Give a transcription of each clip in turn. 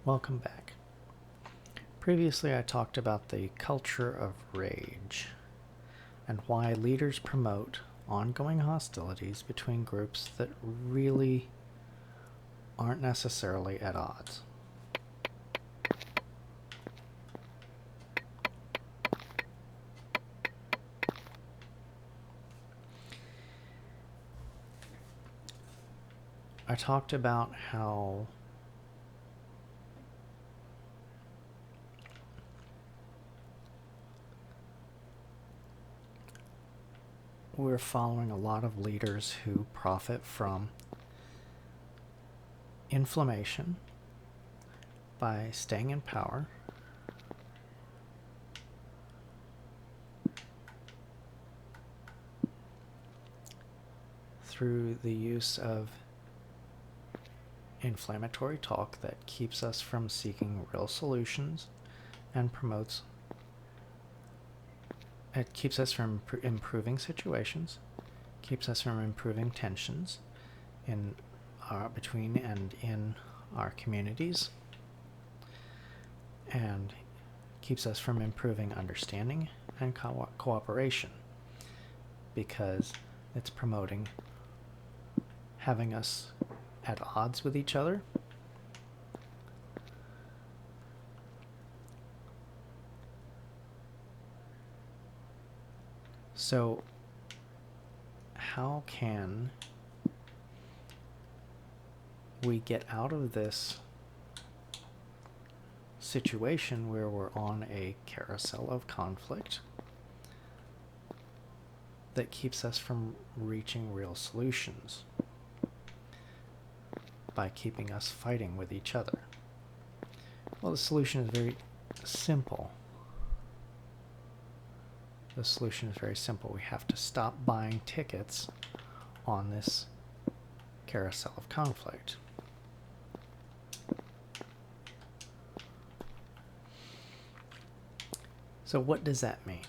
Welcome back. Previously I talked about the culture of rage and why leaders promote ongoing hostilities between groups that really aren't necessarily at odds. I talked about how we're following a lot of leaders who profit from inflammation by staying in power, through the use of inflammatory talk that keeps us from seeking real solutions and it keeps us from improving situations, keeps us from improving tensions between and in our communities, and keeps us from improving understanding and cooperation, because it's promoting having us at odds with each other. So how can we get out of this situation where we're on a carousel of conflict that keeps us from reaching real solutions by keeping us fighting with each other? Well, the solution is very simple. The solution is very simple. We have to stop buying tickets on this carousel of conflict. So what does that mean?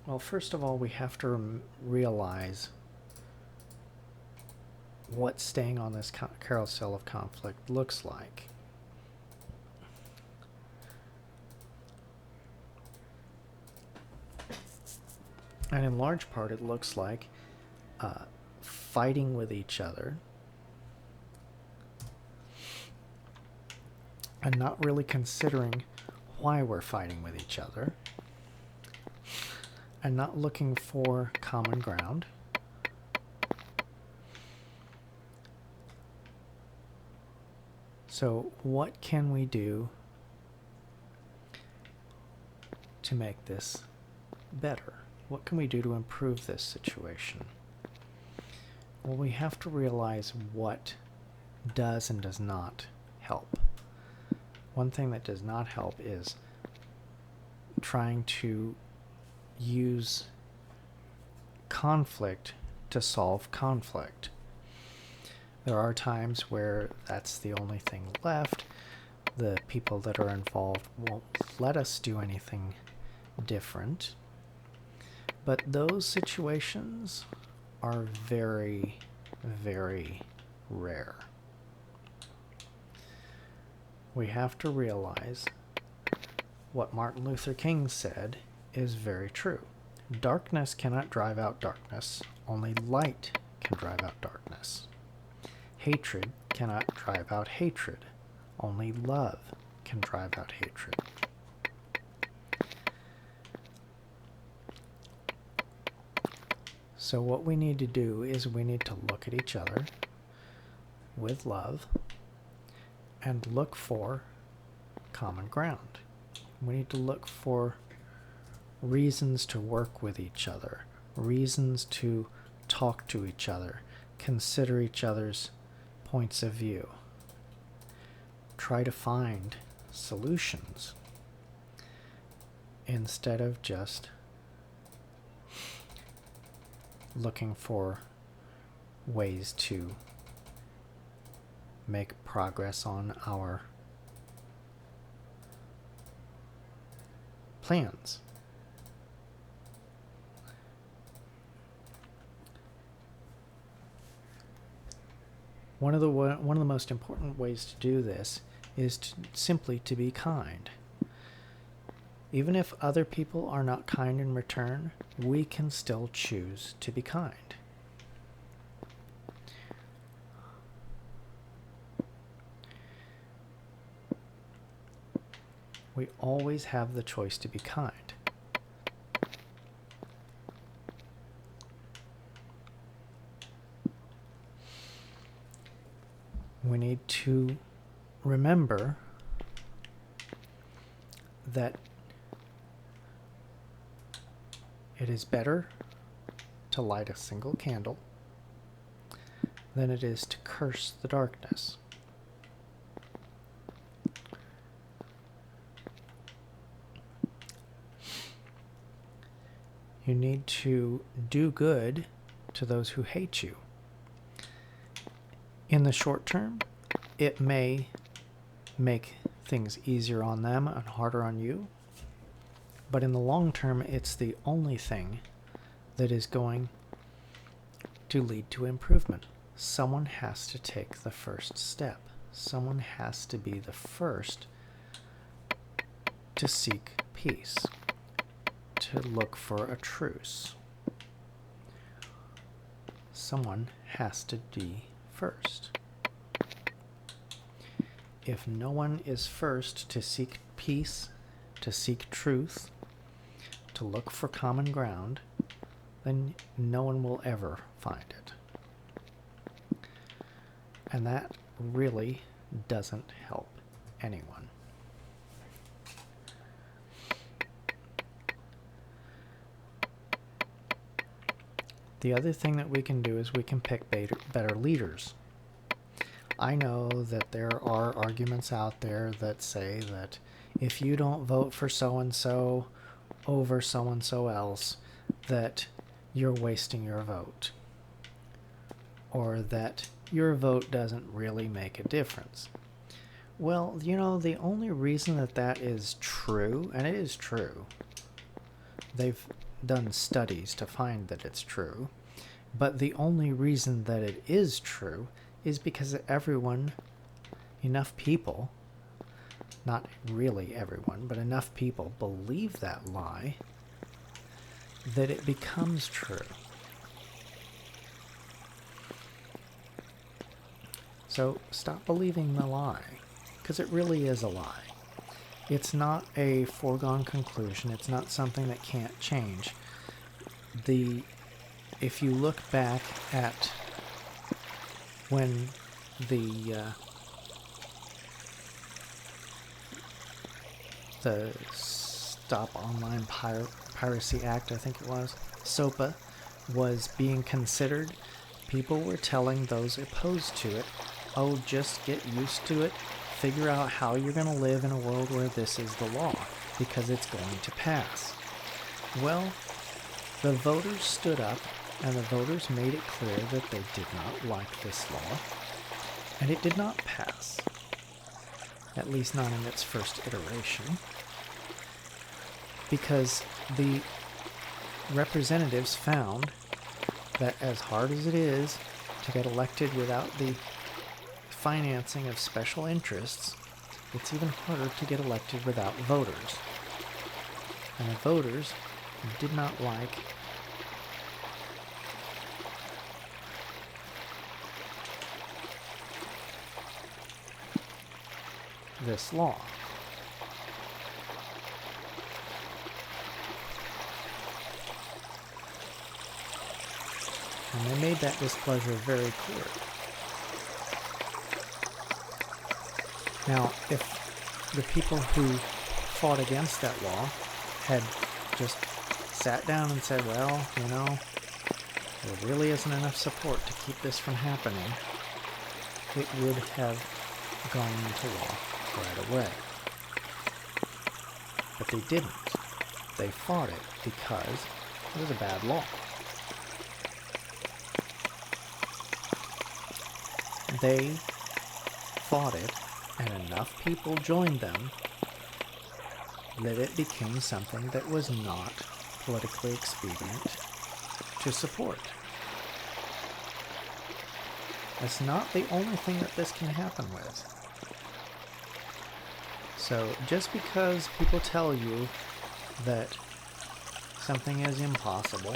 Well, first of all, we have to realize what staying on this carousel of conflict looks like. And in large part, it looks like fighting with each other and not really considering why we're fighting with each other, and not looking for common ground, so what can we do to make this better? What can we do to improve this situation? Well, we have to realize what does and does not help. One thing that does not help is trying to use conflict to solve conflict. There are times where that's the only thing left. The people that are involved won't let us do anything different. But those situations are very, very rare. We have to realize what Martin Luther King said is very true. Darkness cannot drive out darkness. Only light can drive out darkness. Hatred cannot drive out hatred. Only love can drive out hatred. So what we need to do is we need to look at each other with love and look for common ground. We need to look for reasons to work with each other, reasons to talk to each other, consider each other's points of view, try to find solutions instead of just looking for ways to make progress on our plans. One of the most important ways to do this is simply to be kind. Even if other people are not kind in return, we can still choose to be kind. We always have the choice to be kind. We need to remember that it is better to light a single candle than it is to curse the darkness. You need to do good to those who hate you. In the short term, it may make things easier on them and harder on you, but in the long term, it's the only thing that is going to lead to improvement. Someone has to take the first step. Someone has to be the first to seek peace, to look for a truce. Someone has to be first. If no one is first to seek peace, to seek truth, to look for common ground, then no one will ever find it. And that really doesn't help anyone. The other thing that we can do is we can pick better leaders. I know that there are arguments out there that say that if you don't vote for so-and-so over so-and-so else, that you're wasting your vote, or that your vote doesn't really make a difference. Well, you know, the only reason that that is true, and it is true, they've done studies to find that it's true, but the only reason that it is true is because everyone, enough people, not really everyone, but enough people believe that lie that it becomes true. So stop believing the lie, because it really is a lie. It's not a foregone conclusion. It's not something that can't change. If you look back at when the Stop Online Piracy Act, I think it was, SOPA, was being considered, people were telling those opposed to it, oh, just get used to it, figure out how you're going to live in a world where this is the law, because it's going to pass. Well, the voters stood up, and the voters made it clear that they did not like this law, and it did not pass, at least not in its first iteration, because the representatives found that as hard as it is to get elected without the financing of special interests, it's even harder to get elected without voters. And the voters did not like this law. And they made that displeasure very clear. Now, if the people who fought against that law had just sat down and said, well, you know, there really isn't enough support to keep this from happening, it would have gone into law right away. But they didn't. They fought it because it was a bad law. They fought it, and enough people joined them that it became something that was not politically expedient to support. That's not the only thing that this can happen with. So just because people tell you that something is impossible,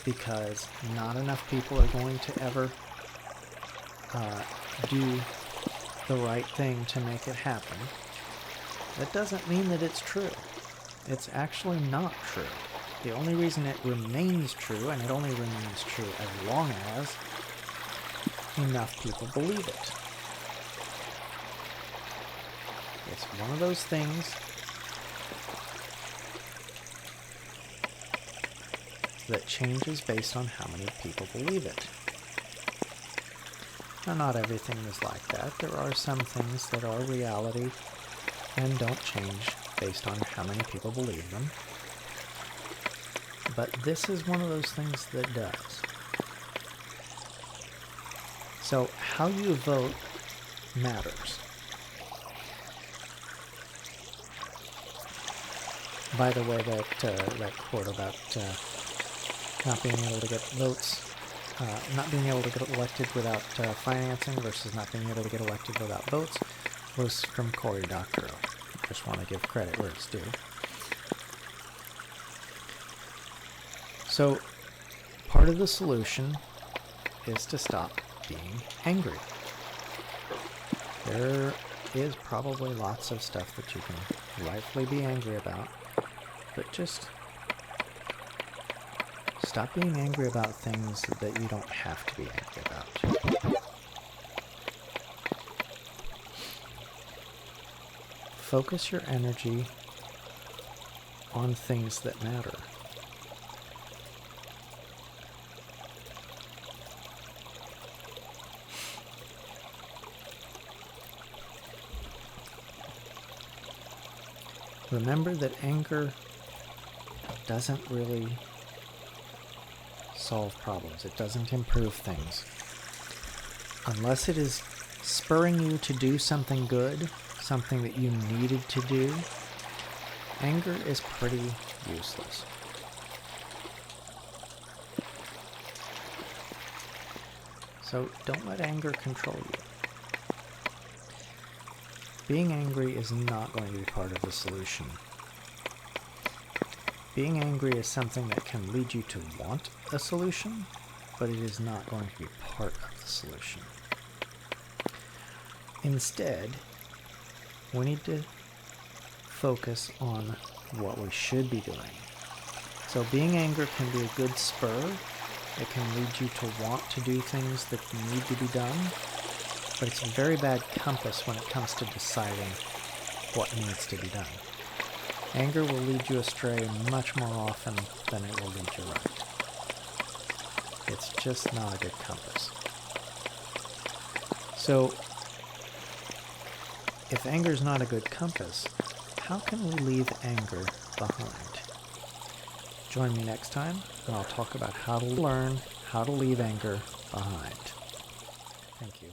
because not enough people are going to ever do the right thing to make it happen, that doesn't mean that it's true. It's actually not true. The only reason it remains true, and it only remains true as long as enough people believe it. It's one of those things that changes based on how many people believe it. Now, not everything is like that. There are some things that are reality and don't change based on how many people believe them. But this is one of those things that does. So how you vote matters. By the way, that quote about not being able to get votes, not being able to get elected without financing versus not being able to get elected without votes was from Cory Doctorow. Just want to give credit where it's due. So part of the solution is to stop being angry. There is probably lots of stuff that you can rightfully be angry about, but just stop being angry about things that you don't have to be angry about. Focus your energy on things that matter. Remember that anger doesn't really solve problems. It doesn't improve things. Unless it is spurring you to do something good, something that you needed to do, anger is pretty useless. So don't let anger control you. Being angry is not going to be part of the solution. Being angry is something that can lead you to want a solution, but it is not going to be part of the solution. Instead, we need to focus on what we should be doing. So being angry can be a good spur. It can lead you to want to do things that need to be done, but it's a very bad compass when it comes to deciding what needs to be done. Anger will lead you astray much more often than it will lead you right. It's just not a good compass. So, if anger is not a good compass, how can we leave anger behind? Join me next time, and I'll talk about how to learn how to leave anger behind. Thank you.